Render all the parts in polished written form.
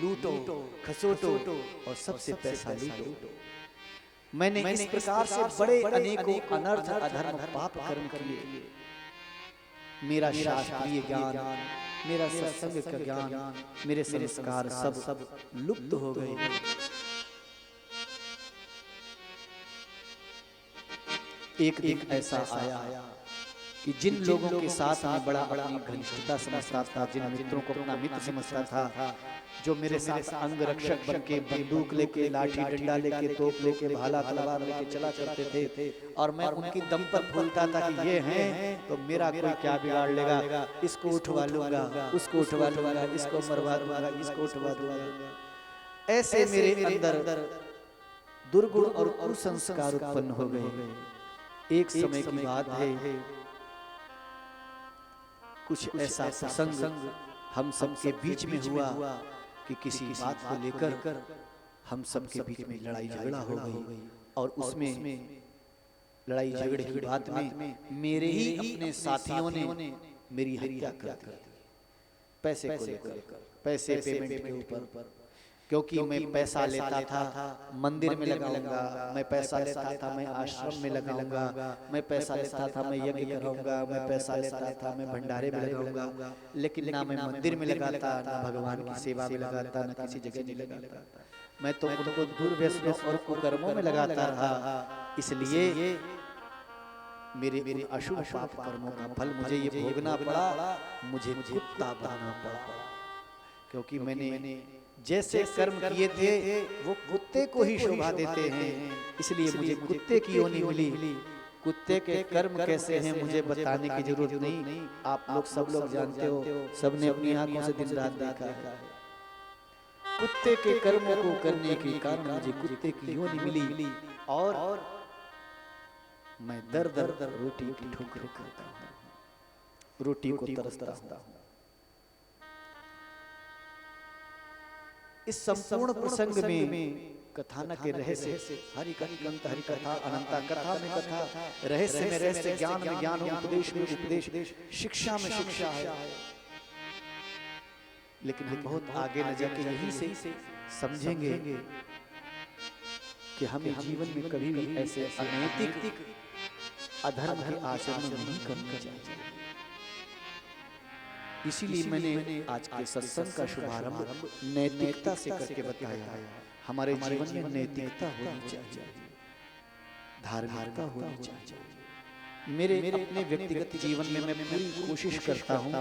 लूटो, खसोटो और सबसे पैसा लूटो। मैंने इस प्रकार से बड़े अनेकों अनर्थ अधर्म पाप कर्म किए। मेरा शास्त्रीय ज्ञान, मेरा सत्संग का ज्ञान, मेरे संस्कार सब लुप्त हो गए। एक दिन ऐसा आया कि जिन लोगों के साथ मैं बड़ा अपनी घनिष्ठता समझता था, जिन मित्रों को अपना मित्र समझता था, जो मेरे साथ अंग रक्षक बन के बंदूक लेके, लाठी डंडा लेके, तोप लेके, भाला तलवार लेके चला करते थे, और मैं उनकी दम पर फूलता था कि ये हैं तो मेरा कोई क्या बिगाड़ लेगा, इसको उठवा लूंगा, उसको उठवा लूंगा, इसको मरवा दूंगा, इसको उठवा दूंगा। ऐसे मेरे अंदर दुर्गुण और कुसंस्कार उत्पन्न हो गए। एक समय की बात है, कुछ ऐसा प्रसंग हम सबके बीच में हुआ कि किसी बात को लेकर हम सबके बीच में लड़ाई झगड़ा हो गई, और उसमें लड़ाई झगड़े की बात में मेरे ही अपने साथियों ने मेरी हत्या कर दी। पैसे को लेकर, पैसे पेमेंट के ऊपर, क्योंकि मैं पैसा लेता था मंदिर में लगाऊंगा, मैं पैसा लेता था मैं आश्रम में लगाऊंगा, मैं पैसा लेता था मैं यज्ञ कराऊंगा, मैं पैसा लेता था मैं भंडारे में लगाऊंगा, लेकिन ना मैं मंदिर में लगाता, ना भगवान की सेवा में लगाता, ना किसी जगह नहीं लगाता। मैं तो उनको दुर्व्यसनों और कुकर्मों में लगाता रहा। इसलिए मेरे अशुभ पाप कर्मों का फल मुझे ये भोगना पड़ा, मुझे कुत्ता बनना पड़ा, क्योंकि मैंने जैसे कर्म किए थे वो कुत्ते को ही शोभा देते हैं। इसलिए मुझे कुत्ते की योनि मिली। कुत्ते के कर्म कैसे हैं मुझे बताने की जरूरत नहीं, आप लोग सब लोग जानते हो, सबने अपनी आंखों से दिन रात देखा है। कुत्ते के कर्मों को करने के कारण मुझे कुत्ते की योनि मिली, और मैं दर दर रोटी की ठोकरें खाता हूँ, रोटी को तरसता हूँ। इस संपूर्ण प्रसंग में कथानक के रहस्य, हरि कंत हरि कथा, अनंता कथा में कथा, रहस्य में रहस्य, ज्ञान में ज्ञान, उपदेश में उपदेश, शिक्षा में शिक्षा है। लेकिन हम बहुत आगे न जाके यहीं से समझेंगे कि हमें जीवन में कभी भी ऐसे अनैतिक अधर्म के आचरण नहीं करना चाहिए। इसीलिए मैंने आज के सत्संग का शुभारंभ नैतिकता से करके बताया। हमारे जीवन में नैतिकता होनी चाहिए, धार्मिकता होनी चाहिए। मेरे अपने व्यक्तिगत जीवन में मैं पूरी कोशिश करता हूँ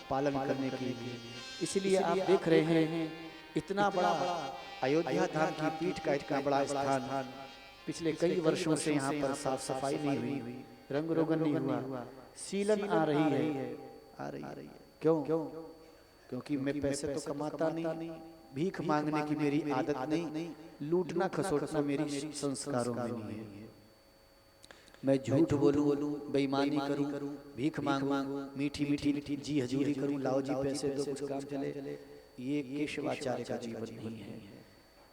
पालन करने के लिए। इसलिए आप देख रहे हैं इतना बड़ा अयोध्या धाम की पीठ का इतना बड़ा स्थान, पिछले कई वर्षों से यहाँ पर साफ सफाई नहीं हुई, रंग रोगन नहीं हुआ, सीलन आ रही है। क्यों? क्योंकि मैं पैसे तो कमाता नहीं, भीख मांगने की मेरी आदत नहीं, लूटना खसोटना मेरी संस्कारों में नहीं है। मैं झूठ बोलूं, बेईमानी करूं, भीख मांगूं, मीठी मीठी जी हजूरी करूं, लाओ जी पैसे तो कुछ काम चले, ये केशवाचार्य का जीवन नहीं है।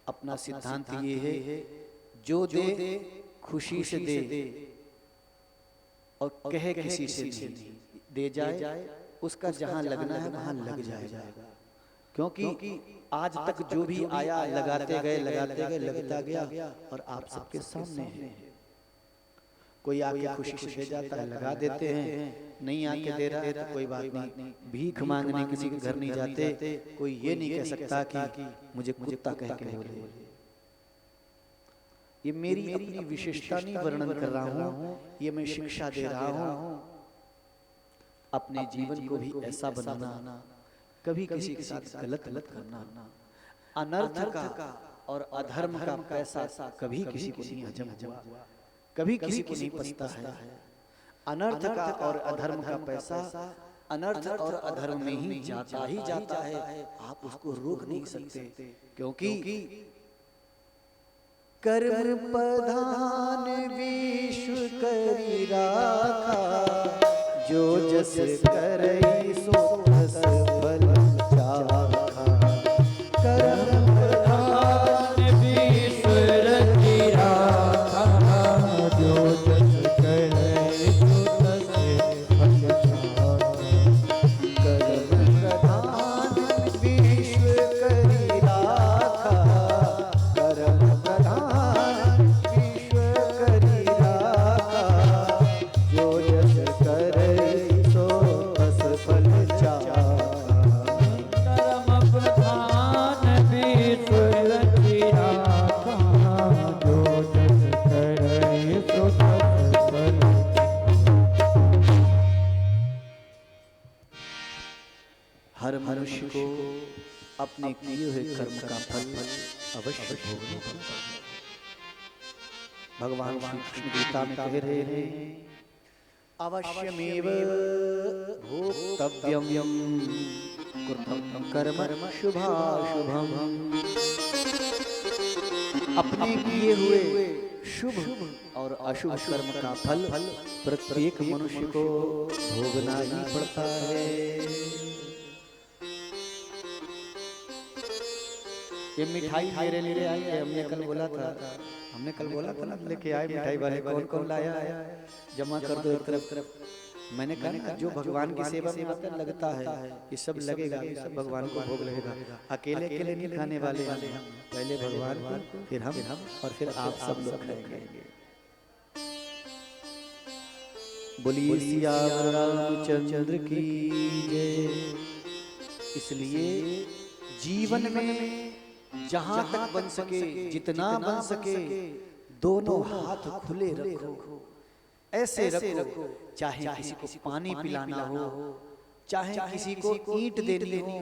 अपना सिद्धांत ये है, जो दे खुशी से दे, और कहे किसी से नहीं, दे जाए उसका जहां लगना है वहां लग जाएगा। क्योंकि आज तक जो भी आया लगाते गए लगता गया, और आप सबके सामने है। कोई आके खुशी से दे जाता है, लगा देते हैं, नहीं आके दे रहा है तो कोई बात नहीं, भीख मांगने किसी के घर नहीं जाते, कोई ये नहीं कह सकता कि मुझे कुत्ता कह के बोले। ये मेरी अपनी विशेषता नहीं वर्णन कर रहा हूँ, ये मैं शिक्षा दे रहा हूँ। अपने जीवन को भी ऐसा बनाना, कभी किसी के साथ गलत मत करना। अनर्थ का और अधर्म का पैसा कभी किसी को नहीं हजम हुआ, कभी किसी को नहीं पचता है। अनर्थ का और अधर्म का पैसा अनर्थ और अधर्म में ही जाता है, आप उसको रोक नहीं सकते। क्योंकि कर्म प्रधान विश्व करी राखा, जो जस करई सो तस फल चाखा। कर्म प्रधान ईश्वर की राखा, जो जस करई सो तस फल चाखा। कर्म प्रधान ईश्वर करी राखा, हुए कर्म का फल अवश्य भोगना पड़ता है। भगवान श्री कृष्ण गीता में कह रहे हैं, अवश्यमेव भोक्तव्यम कृतं कर्म शुभाशुभम। अपने किए हुए शुभ और अशुभ कर्म का फल प्रत्येक मनुष्य को भोगना ही पड़ता है। ये मिठाई मेरे लिए आई है, हमने कल बोला था ना लेके आए मिठाई वाले, कौन कौन लाया है जमा कर दो एक तरफ। मैंने कहा ना जो भगवान की सेवा में आता लगता है ये सब लगेगा, सब भगवान को भोग लगेगा। अकेले अकेले नहीं खाने वाले हम, पहले भगवान को, फिर हम और फिर आप सब लोग खाएंगे। बोलिए सिया रामचंद्र की जय। इसलिए जीवन में जहां तक बन सके, जितना बन सके, दोनों हाथ खुले रखो, ऐसे रखो। चाहे किसी को पानी पिलाना हो, चाहे किसी को ईंट देनी हो,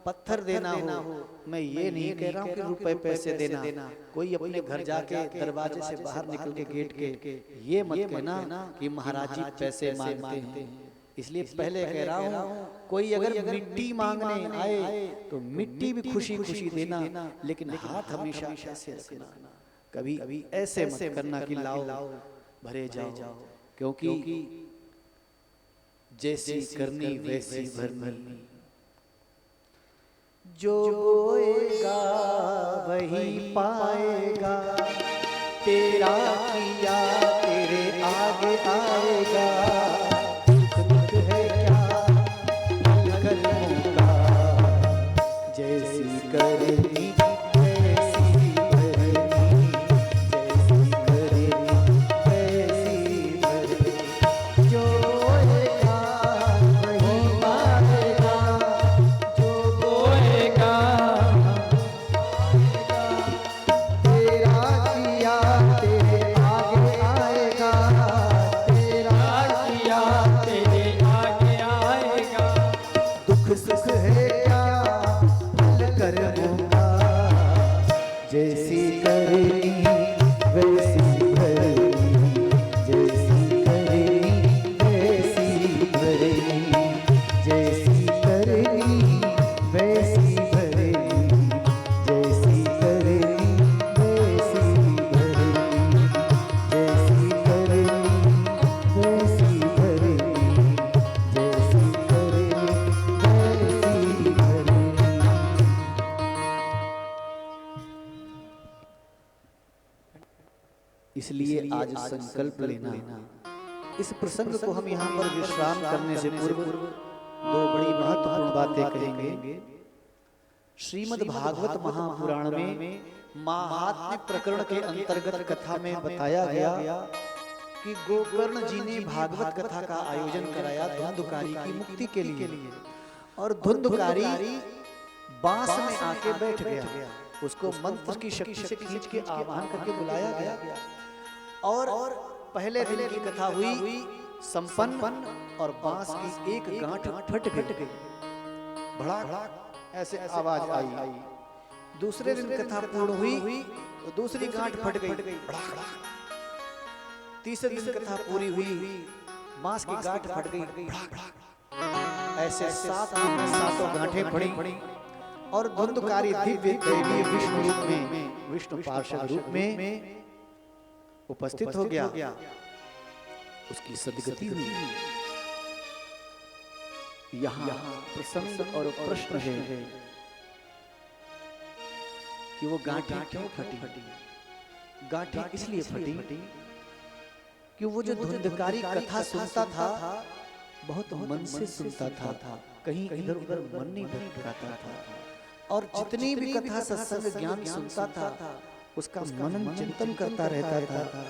पत्थर देना हो। मैं ये नहीं कह रहा हूँ कि रुपए पैसे देना। कोई अपने घर जाके दरवाजे से बाहर निकल के गेट के ये मत कहना कि महाराज जी पैसे मांगते हैं। इसलिए पहले कह रहा हूँ, कोई अगर मिट्टी मांगने आए तो मिट्टी भी खुशी खुशी देना, लेकिन हाथ हमेशा ऐसे रखना। कभी ऐसे मत करना कि लाओ भरे जाओ, क्योंकि जैसी करनी वैसी भरनी। जो बोएगा वही पाएगा, तेरा किया तेरे आगे आएगा। दुख है क्या कर्मों का, जैसी करनी वैसी भरनी, जैसी करनी वैसी भरनी। जो सुख है क्या फल कर्मों का, जैसी करनी वैसी भरनी, जैसी करनी वैसी भरनी, जैसी करनी वैसी भरनी, जैसी करनी वैसी भरनी, जैसी करनी वैसी भरनी, जैसी इसलिए आज संकल्प लेना। इस प्रसंग को हम यहाँ पर विश्राम करने से पूर्व दो बड़ी महत्वपूर्ण बातें कहेंगे। श्रीमद् भागवत महापुराण में महात्म्य प्रकरण के अंतर्गत कथा में बताया गया कि गोकर्ण जी ने भागवत कथा का आयोजन कराया धुंधुकारी की मुक्ति के लिए, और धुंधुकारी बांस में आके बैठ गया। उसको मंत्र की शक्ति से खींच के आवाहन करके बुलाया गया, और पहले दिन की कथा हुई संपन्न, और बांस की एक गांठ फट गई, भड़ाक ऐसे आवाज आई। दूसरे दिन कथा पूर्ण हुई तो दूसरी गांठ फट गई, तीसरे दिन कथा पूरी हुई, बांस की गांठ फट गई, ऐसे 7 दिन में 7 गांठें पड़ी। और धुंधुकारी दिव्य दैवीय विष्णु रूप में, विष्णु पार्षद रूप में उपस्थित हो गया। उसकी सदगति हुई। यहाँ प्रसंग और प्रश्न है कि वो गांठें क्यों फटी। गांठें इसलिए फटी कि वो जो धुंधुकारी कथा सुनता था बहुत मन से सुनता था, कहीं इधर उधर मन नहीं भटकाता था। और जितनी भी कथा सत्संग ज्ञान सुनता था उसका मनन चिंतन करता रहता था।